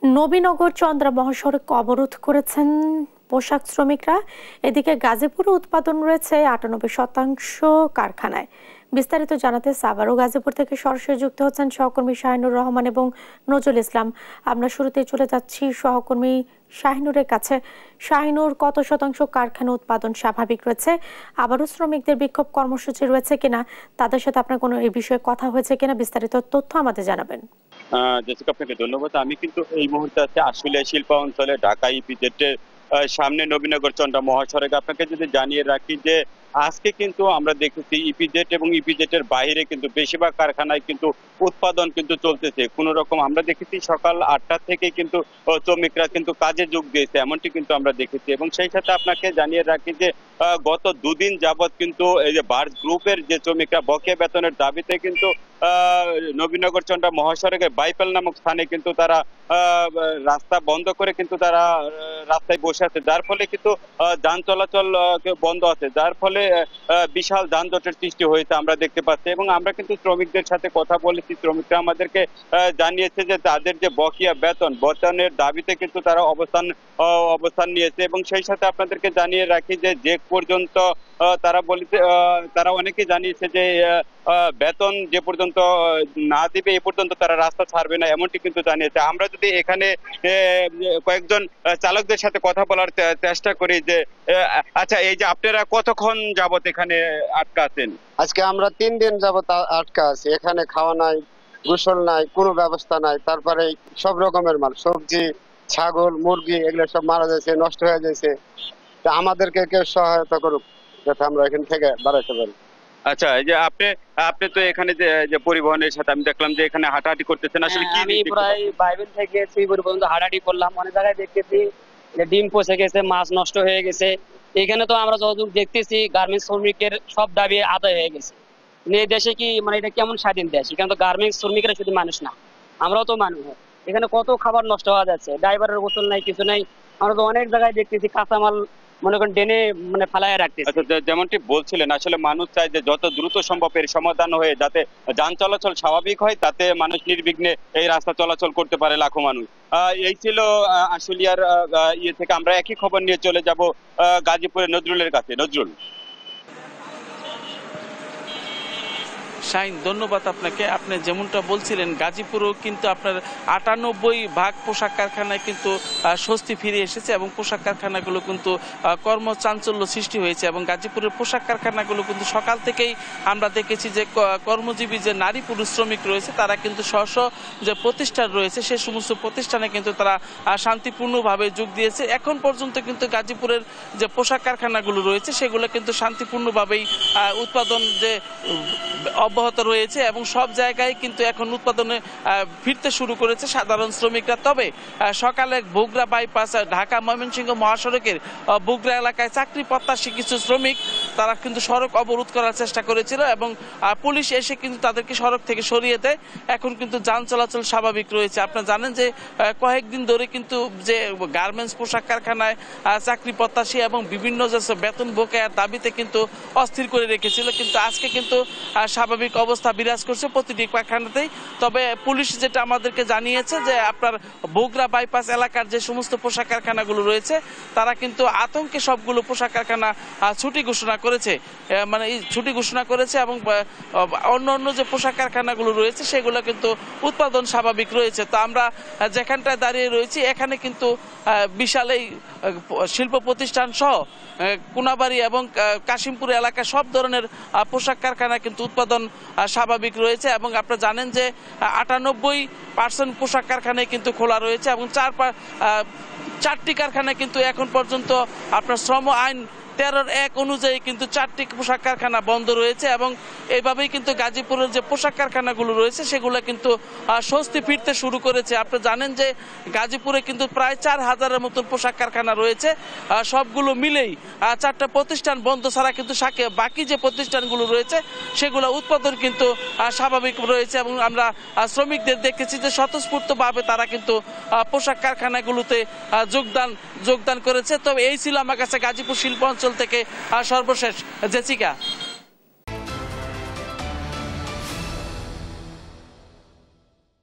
নবীনগর চন্দ্রা মহাসড়ক অবরোধ করেছেন পোশাক শ্রমিকরা। এদিকে গাজীপুরে উৎপাদন রয়েছে 98% কারখানায়। বিস্তারিত জানাতে সাভার ও গাজীপুর থেকে সরাসরি যুক্ত হচ্ছেন সহকর্মী শাহিনুর রহমান এবং নজরুল ইসলাম। আমরা শুরুতেই চলে যাচ্ছি সহকর্মী শাহিনুরের কাছে। শাহিনুর, কত শতাংশ কারখানা উৎপাদন স্বাভাবিক রয়েছে? আবারও শ্রমিকদের বিক্ষোভ কর্মসূচি রয়েছে কিনা, তাদের সাথে আপনার কোনো এই বিষয়ে কথা হয়েছে কিনা, বিস্তারিত তথ্য আমাদের জানাবেন। জেসিকা, আপনাকে ধন্যবাদ। আমি কিন্তু এই মুহূর্তে আছি আশুলিয়া শিল্পাঞ্চলে ঢাকা ইপিজেডের সামনে নবীনগর চন্দ্রা মহাসড়ক। আপনাকে যদি জানিয়ে রাখি যে আজকে কিন্তু আমরা দেখেছি ইপিজেড এবং ইপিজেডের বাইরে কিন্তু বেশিরভাগ কারখানায় কিন্তু উৎপাদন কিন্তু চলতেছে কোনো রকম। আমরা দেখেছি সকাল 8টা থেকে কিন্তু শ্রমিকরা কিন্তু কাজে যোগ দিয়েছে, এমনটি কিন্তু আমরা দেখেছি। এবং সেই সাথে আপনাকে জানিয়ে রাখি যে গত দুদিন যাবৎ কিন্তু এই যে বার্জ গ্রুপের যে শ্রমিকরা বকেয়া বেতনের দাবিতে কিন্তু নবীনগর চন্দ্রা মহাসড়কের বাইপাল নামক স্থানে কিন্তু তারা রাস্তা বন্ধ করে কিন্তু তারা রাস্তায় বসে আছে, যার ফলে কিন্তু যান চলাচল বন্ধ আছে, যার ফলে বিশাল যানজটের সৃষ্টি হয়েছে আমরা দেখতে পাচ্ছি। এবং আমরা কিন্তু শ্রমিকদের সাথে কথা বলেছি, শ্রমিকরা আমাদেরকে জানিয়েছে যে তাদের যে বকেয়া বেতনের দাবিতে কিন্তু তারা অবস্থান নিয়েছে। এবং সেই সাথে আপনাদেরকে জানিয়ে রাখি যে পর্যন্ত তারা অনেকে জানিয়েছে যে বেতন যে পর্যন্ত না দিবে এ পর্যন্ত তারা রাস্তা ছাড়বে না, এমনটি কিন্তু জানিয়েছে। আমরা যদি এখানে কয়েকজন চালকদের সাথে কথা বলার চেষ্টা করি যে আচ্ছা, এই যে আপনারা কতক্ষণ যাবত এখানে আটকা আছেন? আজকে আমরা 3 দিন যাবত আটকা আছি। এখানে খাওয়া নাই, গোসল নাই, কোনো ব্যবস্থা নাই। তারপরে সব রকমের মাল, সবজি, ছাগল, মুরগি এগুলো সব মারা যাচ্ছে, নষ্ট হয়ে যাচ্ছে। আমাদেরকে কেউ সহায়তা করুক যাতে আমরা এখান থেকে বাড়াইতে পারি। আচ্ছা, এই যে আপনি তো এখানে যে পরিবহনের সাথে আমি দেখলাম যে এখানে হাঁটাহাঁটি করতেছেন, আসলে কি? আমি প্রায় বাইবেল থেকে শ্রীপুর পর্যন্ত হাঁটাহাঁটি করলাম। অনেক জায়গায় দেখতেছি যে ডিম পচে গেছে, মাছ নষ্ট হয়ে গেছে। এখানে তো আমরা যতদূর দেখতেছি গার্মেন্টস শ্রমিকের সব দাবি আদায় হয়ে গেছে। এই দেশে কি মানে এটা কেমন স্বাধীন দেশ? এখানে তো গার্মেন্টস শ্রমিকরা শুধু মানুষ না, আমরাও তো মানুষ। এখানে কত খাবার নষ্ট হওয়া যাচ্ছে, ড্রাইভারের গোসল নাই, কিছু নাই। আমরা তো অনেক জায়গায় দেখতেছি কাঁচামাল মনে করেন ডেনে মানে ফালায় রাখতেছে। আচ্ছা, যেমনটি বলছিলেন আসলে মানুষ চায় যে যত দ্রুত সম্ভব এর সমাধান হয়ে যাতে যান চলাচল স্বাভাবিক হয়, তাতে মানুষ নির্বিঘ্নে এই রাস্তা চলাচল করতে পারে লাখো মানুষ। এই ছিল আশুলিয়ার ইয়ে থেকে। আমরা একই খবর নিয়ে চলে যাব গাজীপুরের নজরুলের কাছে। নজরুল। শাহিন, ধন্যবাদ আপনাকে। আপনি যেমনটা বলছিলেন গাজীপুরেও কিন্তু আপনার 98% পোশাক কারখানায় কিন্তু স্বস্তি ফিরে এসেছে এবং পোশাক কারখানাগুলো কিন্তু কর্মচাঞ্চল্য সৃষ্টি হয়েছে। এবং গাজীপুরের পোশাক কারখানাগুলো কিন্তু সকাল থেকেই আমরা দেখেছি যে কর্মজীবী যে নারী পুরুষ শ্রমিক রয়েছে তারা কিন্তু স্ব যে প্রতিষ্ঠান রয়েছে সে সমস্ত প্রতিষ্ঠানে কিন্তু তারা শান্তিপূর্ণভাবে যোগ দিয়েছে। এখন পর্যন্ত কিন্তু গাজীপুরের যে পোশাক কারখানাগুলো রয়েছে সেগুলো কিন্তু শান্তিপূর্ণভাবেই উৎপাদন যে অব্যাহত রয়েছে এবং সব জায়গায় কিন্তু এখন উৎপাদনে ফিরতে শুরু করেছে সাধারণ শ্রমিকরা। তবে সকালে বগুড়া বাইপাস ঢাকা ময়মনসিংহ মহাসড়কের বগুড়া এলাকায় চাকরি প্রত্যাশী কিছু শ্রমিক তারা কিন্তু সড়ক অবরোধ করার চেষ্টা করেছিল এবং পুলিশ এসে কিন্তু তাদেরকে সড়ক থেকে সরিয়ে দেয়। এখন কিন্তু যান চলাচল স্বাভাবিক রয়েছে। আপনারা জানেন যে কয়েকদিন ধরে কিন্তু যে গার্মেন্টস পোশাক কারখানায় চাকরি প্রত্যাশী এবং বিভিন্ন যে বেতন বকেয়ার দাবিতে কিন্তু অস্থির করে রেখেছিল, কিন্তু আজকে কিন্তু স্বাভাবিক অবস্থা বিরাজ করছে প্রতিটি কারখানাতেই। তবে পুলিশ যেটা আমাদেরকে জানিয়েছে যে আপনার বগুড়া বাইপাস এলাকার যে সমস্ত পোশাক কারখানাগুলো রয়েছে তারা কিন্তু আতঙ্কে সবগুলো পোশাক কারখানা ছুটি ঘোষণা করেছে, মানে ছুটি ঘোষণা করেছে এবং অন্য যে পোশাক কারখানাগুলো রয়েছে সেগুলো কিন্তু উৎপাদন স্বাভাবিক রয়েছে। তো আমরা যেখানটায় দাঁড়িয়ে রয়েছি এখানে কিন্তু বিশাল এই শিল্প প্রতিষ্ঠান সহ কোনাবাড়ি এবং কাশিমপুর এলাকায় সব ধরনের পোশাক কারখানা কিন্তু উৎপাদন স্বাভাবিক রয়েছে। এবং আপনারা জানেন যে 98% পোশাক কারখানায় কিন্তু খোলা রয়েছে এবং 4টি কারখানা কিন্তু এখন পর্যন্ত আপনার শ্রম আইন 13(1) অনুযায়ী কিন্তু 4টি পোশাক কারখানা বন্ধ রয়েছে। এবং এইভাবেই কিন্তু গাজীপুরের যে পোশাক কারখানাগুলো রয়েছে সেগুলো কিন্তু স্বস্তি ফিরতে শুরু করেছে। আপনি জানেন যে গাজীপুরে কিন্তু প্রায় 4000-এর মতন পোশাক কারখানা রয়েছে। সবগুলো মিলেই 4টা প্রতিষ্ঠান বন্ধ ছাড়া কিন্তু বাকি যে প্রতিষ্ঠানগুলো রয়েছে সেগুলো উৎপাদন কিন্তু স্বাভাবিক রয়েছে। এবং আমরা শ্রমিকদের দেখেছি যে স্বতঃস্ফূর্তভাবে তারা কিন্তু পোশাক কারখানাগুলোতে যোগদান করেছে। তবে এই ছিল আমার কাছে গাজীপুর শিল্প অঞ্চল থেকে সর্বশেষ। জেসিকা।